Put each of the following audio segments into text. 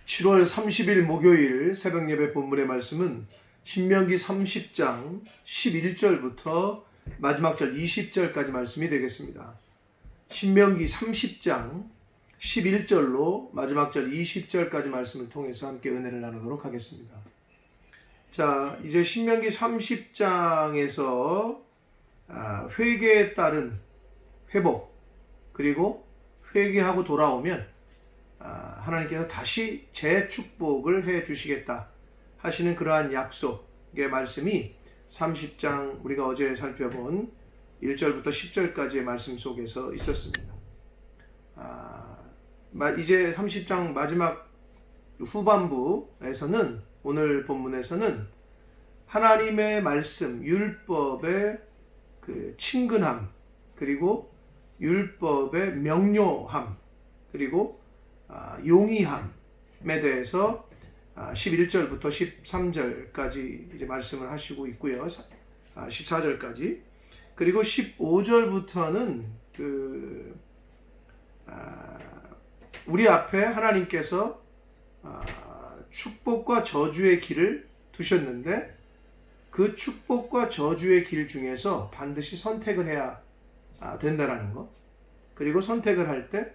7월 30일 목요일 새벽 예배 본문의 말씀은 신명기 30장 11절부터 마지막 절 20절까지 말씀이 되겠습니다. 신명기 30장 11절로 마지막 절 20절까지 말씀을 통해서 함께 은혜를 나누도록 하겠습니다. 자, 이제 신명기 30장에서 회개에 따른 회복, 그리고 회개하고 돌아오면 하나님께서 다시 재축복을 해 주시겠다 하시는 그러한 약속의 말씀이 30장 우리가 어제 살펴본 1절부터 10절까지의 말씀 속에서 있었습니다. 이제 30장 마지막 후반부에서는, 오늘 본문에서는 하나님의 말씀, 율법의 그 친근함, 그리고 율법의 명료함, 그리고 용이함에 대해서 11절부터 13절까지 이제 말씀을 하시고 있고요. 14절까지. 그리고 15절부터는 우리 앞에 하나님께서 축복과 저주의 길을 두셨는데, 그 축복과 저주의 길 중에서 반드시 선택을 해야 된다라는 것, 그리고 선택을 할 때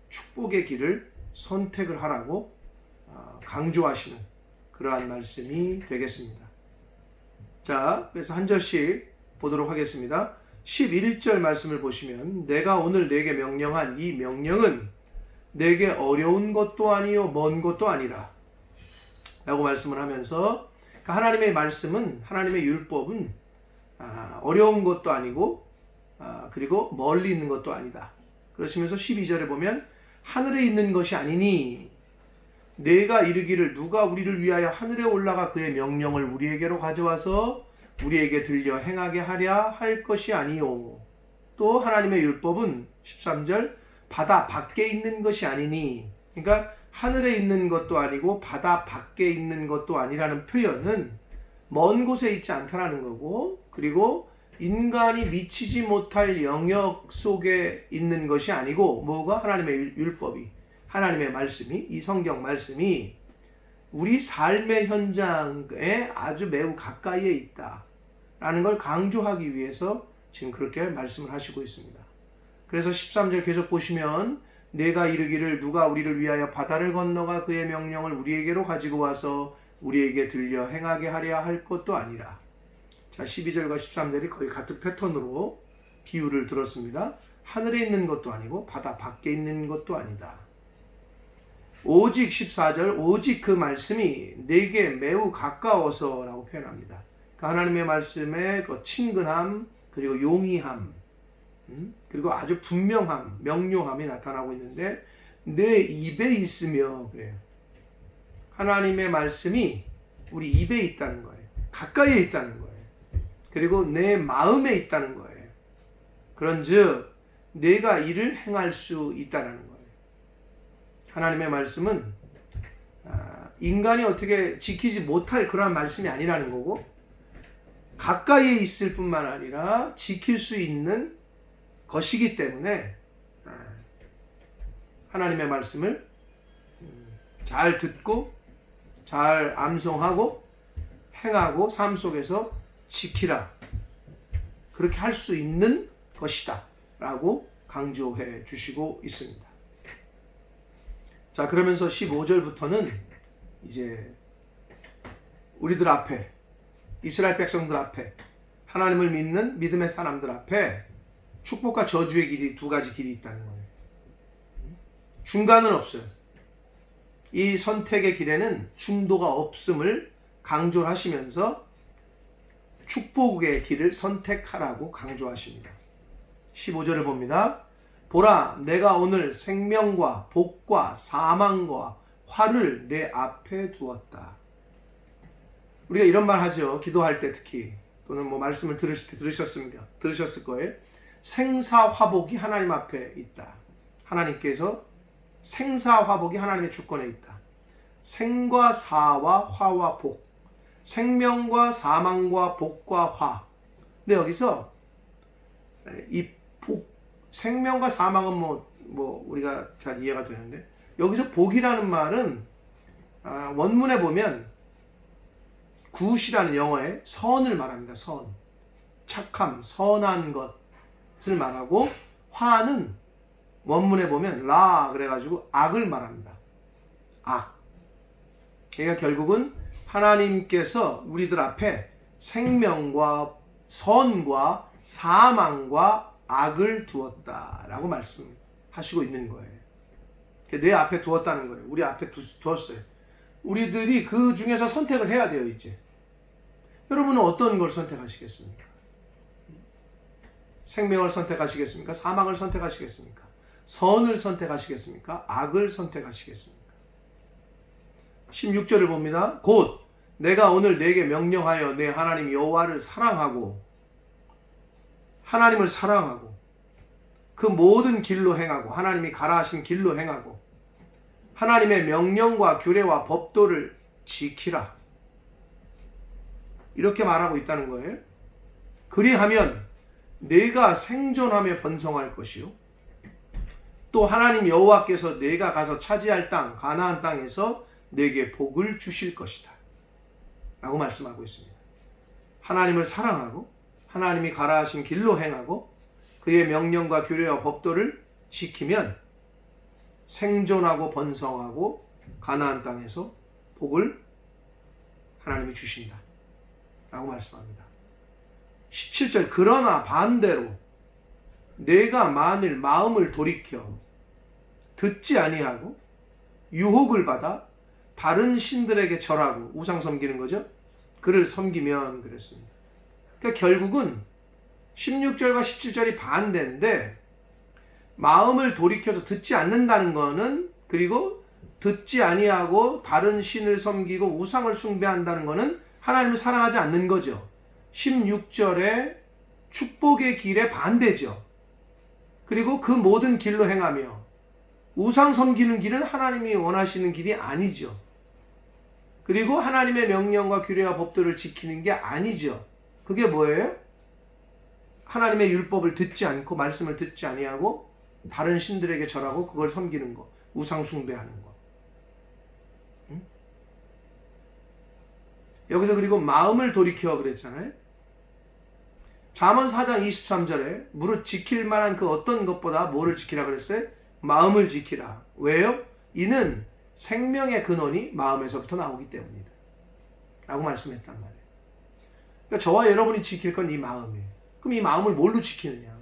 축복의 길을 선택을 하라고 강조하시는 그러한 말씀이 되겠습니다. 자, 그래서 한 절씩 보도록 하겠습니다. 11절 말씀을 보시면, 내가 오늘 내게 명령한 이 명령은 내게 어려운 것도 아니요 먼 것도 아니라 라고 말씀을 하면서, 하나님의 말씀은, 하나님의 율법은 어려운 것도 아니고 그리고 멀리 있는 것도 아니다. 그러시면서 12절에 보면, 하늘에 있는 것이 아니니 내가 이르기를 누가 우리를 위하여 하늘에 올라가 그의 명령을 우리에게로 가져와서 우리에게 들려 행하게 하랴 할 것이 아니요. 또 하나님의 율법은 13절 바다 밖에 있는 것이 아니니, 그러니까 하늘에 있는 것도 아니고 바다 밖에 있는 것도 아니라는 표현은 먼 곳에 있지 않다라는 거고, 그리고 인간이 미치지 못할 영역 속에 있는 것이 아니고, 뭐가? 하나님의 율법이, 하나님의 말씀이, 이 성경 말씀이 우리 삶의 현장에 아주 매우 가까이에 있다라는 걸 강조하기 위해서 지금 그렇게 말씀을 하시고 있습니다. 그래서 13절 계속 보시면, 내가 이르기를 누가 우리를 위하여 바다를 건너가 그의 명령을 우리에게로 가지고 와서 우리에게 들려 행하게 하랴 할 것도 아니라. 자, 12절과 13절이 거의 같은 패턴으로 비유를 들었습니다. 하늘에 있는 것도 아니고 바다 밖에 있는 것도 아니다. 오직 14절, 오직 그 말씀이 내게 매우 가까워서 라고 표현합니다. 그러니까 하나님의 말씀의 그 친근함, 그리고 용이함, 그리고 아주 분명함, 명료함이 나타나고 있는데, 내 입에 있으며, 그래요. 하나님의 말씀이 우리 입에 있다는 거예요. 가까이에 있다는 거예요. 그리고 내 마음에 있다는 거예요. 그런즉 내가 이를 행할 수 있다는 거예요. 하나님의 말씀은 인간이 어떻게 지키지 못할 그러한 말씀이 아니라는 거고, 가까이에 있을 뿐만 아니라 지킬 수 있는 것이기 때문에 하나님의 말씀을 잘 듣고 잘 암송하고 행하고 삶 속에서 지키라, 그렇게 할 수 있는 것이다 라고 강조해 주시고 있습니다. 자, 그러면서 15절부터는 이제 우리들 앞에, 이스라엘 백성들 앞에, 하나님을 믿는 믿음의 사람들 앞에 축복과 저주의 길이, 두 가지 길이 있다는 거예요. 중간은 없어요. 이 선택의 길에는 중도가 없음을 강조를 하시면서 축복의 길을 선택하라고 강조하십니다. 15절을 봅니다. 보라, 내가 오늘 생명과 복과 사망과 화를 내 앞에 두었다. 우리가 이런 말 하죠. 기도할 때 특히, 또는 뭐 말씀을 들으실 때 들으셨을 거예요. 생사화복이 하나님 앞에 있다. 하나님께서 생사화복이 하나님의 주권에 있다. 생과 사와 화와 복, 생명과 사망과 복과 화. 근데 여기서 이 복, 생명과 사망은 뭐 우리가 잘 이해가 되는데, 여기서 복이라는 말은 원문에 보면 굿이라는 영어에 선을 말합니다. 선. 착함, 선한 것을 말하고, 화는 원문에 보면 라 그래가지고 악을 말합니다. 악. 그러니까 결국은 하나님께서 우리들 앞에 생명과 선과 사망과 악을 두었다라고 말씀하시고 있는 거예요. 내 앞에 두었다는 거예요. 우리 앞에 두었어요. 우리들이 그 중에서 선택을 해야 돼요, 이제. 여러분은 어떤 걸 선택하시겠습니까? 생명을 선택하시겠습니까? 사망을 선택하시겠습니까? 선을 선택하시겠습니까? 악을 선택하시겠습니까? 16절을 봅니다. 곧 내가 오늘 네게 명령하여 내 하나님 여호와를 사랑하고, 하나님을 사랑하고 그 모든 길로 행하고, 하나님이 가라 하신 길로 행하고 하나님의 명령과 규례와 법도를 지키라, 이렇게 말하고 있다는 거예요. 그리하면 네가 생존하며 번성할 것이요, 또 하나님 여호와께서 네가 가서 차지할 땅 가나안 땅에서 네게 복을 주실 것이다 라고 말씀하고 있습니다. 하나님을 사랑하고 하나님이 가라 하신 길로 행하고 그의 명령과 규례와 법도를 지키면 생존하고 번성하고 가나안 땅에서 복을 하나님이 주신다 라고 말씀합니다. 17절, 그러나 반대로 내가 만일 마음을 돌이켜 듣지 아니하고 유혹을 받아 다른 신들에게 절하고, 우상 섬기는 거죠, 그를 섬기면, 그랬습니다. 그러니까 결국은 16절과 17절이 반대인데, 마음을 돌이켜서 듣지 않는다는 거는, 그리고 듣지 아니하고 다른 신을 섬기고 우상을 숭배한다는 거는 하나님을 사랑하지 않는 거죠. 16절의 축복의 길에 반대죠. 그리고 그 모든 길로 행하며, 우상 섬기는 길은 하나님이 원하시는 길이 아니죠. 그리고 하나님의 명령과 규례와 법도를 지키는 게 아니죠. 그게 뭐예요? 하나님의 율법을 듣지 않고, 말씀을 듣지 아니하고 다른 신들에게 절하고 그걸 섬기는 거, 우상 숭배하는 거. 응? 여기서 그리고 마음을 돌이켜 그랬잖아요. 잠언 4장 23절에 무릇 지킬 만한 그 어떤 것보다 뭐를 지키라 그랬어요? 마음을 지키라. 왜요? 이는 생명의 근원이 마음에서부터 나오기 때문이다 라고 말씀했단 말이에요. 그러니까 저와 여러분이 지킬 건 이 마음이에요. 그럼 이 마음을 뭘로 지키느냐?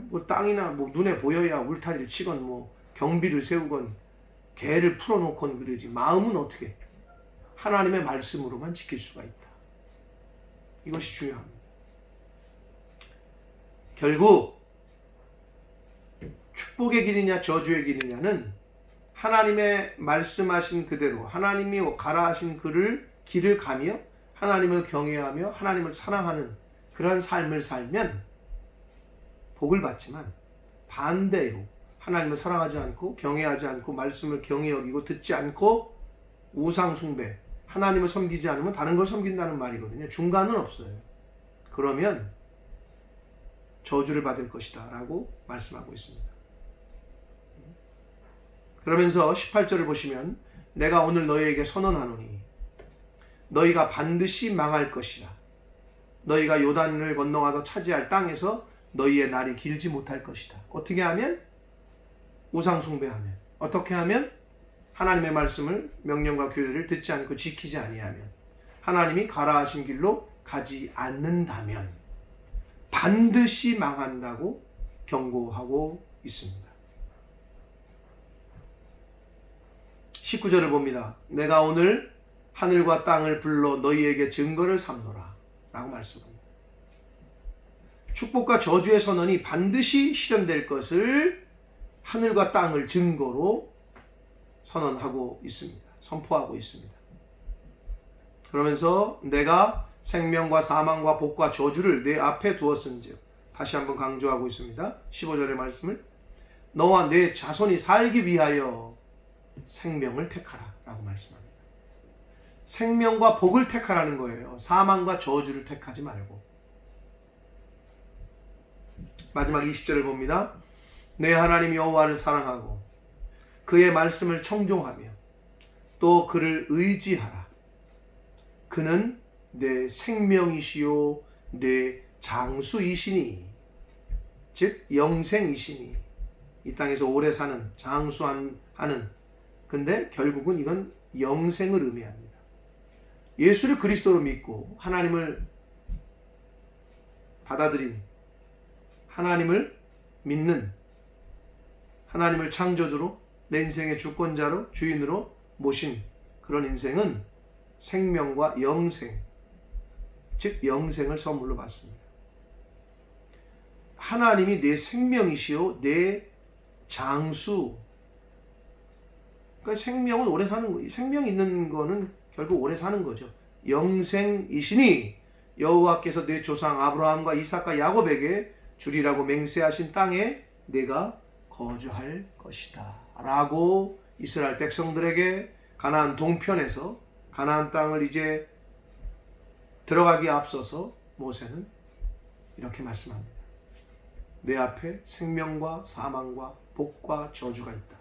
뭐 땅이나 뭐 눈에 보여야 울타리를 치건 뭐 경비를 세우건 개를 풀어놓건 그러지, 마음은 어떻게 하나님의 말씀으로만 지킬 수가 있다. 이것이 중요합니다. 결국 축복의 길이냐 저주의 길이냐는 하나님의 말씀하신 그대로 하나님이 가라 하신 길을 가며 하나님을 경외하며 하나님을 사랑하는 그런 삶을 살면 복을 받지만, 반대로 하나님을 사랑하지 않고 경외하지 않고 말씀을 경외 여기고 듣지 않고 우상 숭배, 하나님을 섬기지 않으면 다른 걸 섬긴다는 말이거든요. 중간은 없어요. 그러면 저주를 받을 것이다 라고 말씀하고 있습니다. 그러면서 18절을 보시면 내가 오늘 너희에게 선언하노니 너희가 반드시 망할 것이라. 너희가 요단을 건너가서 차지할 땅에서 너희의 날이 길지 못할 것이다. 어떻게 하면? 우상 숭배하면. 어떻게 하면? 하나님의 말씀을, 명령과 규례를 듣지 않고 지키지 아니하면, 하나님이 가라 하신 길로 가지 않는다면 반드시 망한다고 경고하고 있습니다. 19절을 봅니다. 내가 오늘 하늘과 땅을 불러 너희에게 증거를 삼노라 라고 말씀합니다. 축복과 저주의 선언이 반드시 실현될 것을 하늘과 땅을 증거로 선언하고 있습니다. 선포하고 있습니다. 그러면서 내가 생명과 사망과 복과 저주를 내 앞에 두었은즉, 다시 한번 강조하고 있습니다. 15절의 말씀을, 너와 내 자손이 살기 위하여 생명을 택하라 라고 말씀합니다. 생명과 복을 택하라는 거예요. 사망과 저주를 택하지 말고. 마지막 20절을 봅니다. 내 하나님 여호와를 사랑하고 그의 말씀을 청종하며 또 그를 의지하라. 그는 내 생명이시요 내 장수이시니, 즉 영생이시니, 이 땅에서 오래 사는, 장수하는, 근데 결국은 이건 영생을 의미합니다. 예수를 그리스도로 믿고 하나님을 받아들인, 하나님을 믿는, 하나님을 창조주로, 내 인생의 주권자로, 주인으로 모신 그런 인생은 생명과 영생, 즉 영생을 선물로 받습니다. 하나님이 내 생명이시요 내 장수. 그러니까 생명은 오래 사는 거예요. 생명 있는 거는 결국 오래 사는 거죠. 영생이시니 여호와께서 내 조상 아브라함과 이삭과 야곱에게 주리라고 맹세하신 땅에 내가 거주할 것이다 라고 이스라엘 백성들에게 가나안 동편에서 가나안 땅을 이제 들어가기에 앞서서 모세는 이렇게 말씀합니다. 내 앞에 생명과 사망과 복과 저주가 있다.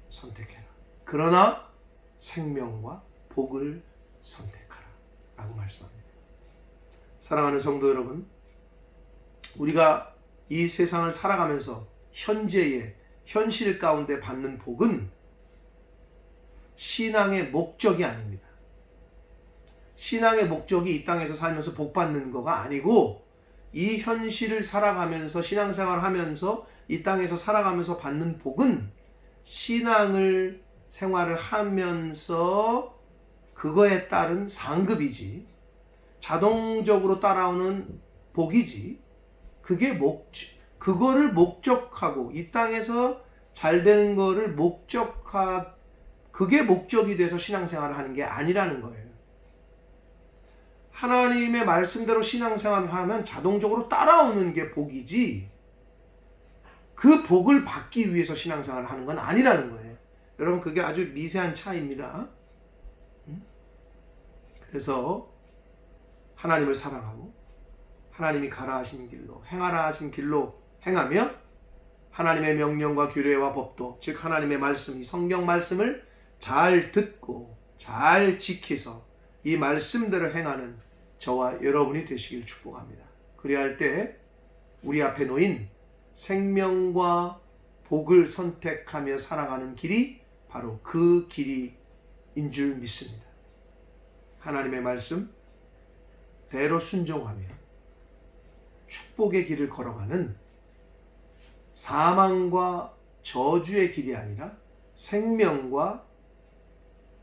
선택해라. 그러나 생명과 복을 선택하라 라고 말씀합니다. 사랑하는 성도 여러분, 우리가 이 세상을 살아가면서 현재의 현실 가운데 받는 복은 신앙의 목적이 아닙니다. 신앙의 목적이 이 땅에서 살면서 복 받는 거가 아니고, 이 현실을 살아가면서 신앙생활을 하면서 이 땅에서 살아가면서 받는 복은 신앙을 생활을 하면서 그거에 따른 상급이지, 자동적으로 따라오는 복이지, 그거를 목적하고 이 땅에서 잘 되는 거를 그게 목적이 돼서 신앙생활을 하는 게 아니라는 거예요. 하나님의 말씀대로 신앙생활을 하면 자동적으로 따라오는 게 복이지, 그 복을 받기 위해서 신앙생활을 하는 건 아니라는 거예요. 여러분, 그게 아주 미세한 차이입니다. 그래서 하나님을 사랑하고 하나님이 가라 하신 길로, 행하라 하신 길로 행하며 하나님의 명령과 규례와 법도, 즉 하나님의 말씀, 이 성경 말씀을 잘 듣고 잘 지켜서 이 말씀대로 행하는 저와 여러분이 되시길 축복합니다. 그래야 할 때 우리 앞에 놓인 생명과 복을 선택하며 살아가는 길이 바로 그 길인 줄 믿습니다. 하나님의 말씀 대로 순종하며 축복의 길을 걸어가는, 사망과 저주의 길이 아니라 생명과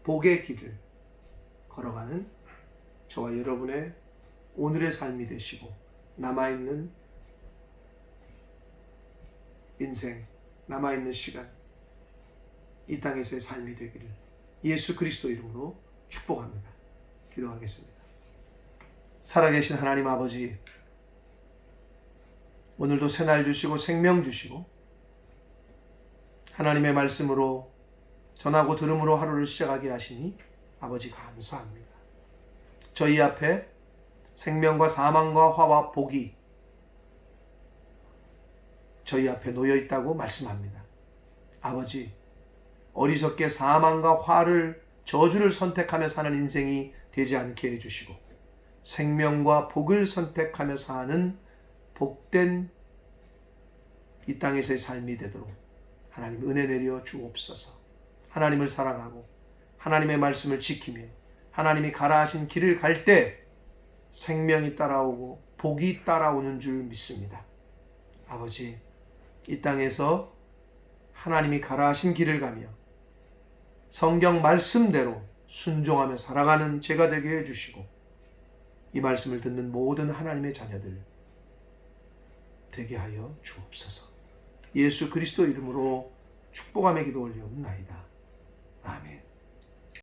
복의 길을 걸어가는 저와 여러분의 오늘의 삶이 되시고, 남아있는 인생, 남아있는 시간, 이 땅에서의 삶이 되기를 예수 그리스도 이름으로 축복합니다. 기도하겠습니다. 살아계신 하나님 아버지, 오늘도 새날 주시고 생명 주시고 하나님의 말씀으로 전하고 들음으로 하루를 시작하게 하시니 아버지 감사합니다. 저희 앞에 생명과 사망과 화와 복이 저희 앞에 놓여 있다고 말씀합니다. 아버지, 어리석게 사망과 화를, 저주를 선택하며 사는 인생이 되지 않게 해주시고 생명과 복을 선택하며 사는 복된 이 땅에서의 삶이 되도록 하나님 은혜 내려 주옵소서. 하나님을 사랑하고 하나님의 말씀을 지키며 하나님이 가라 하신 길을 갈 때 생명이 따라오고 복이 따라오는 줄 믿습니다. 아버지, 이 땅에서 하나님이 가라 하신 길을 가며 성경 말씀대로 순종하며 살아가는 제가 되게 해주시고, 이 말씀을 듣는 모든 하나님의 자녀들 되게 하여 주옵소서. 예수 그리스도 이름으로 축복하며 기도 올리옵나이다. 아멘.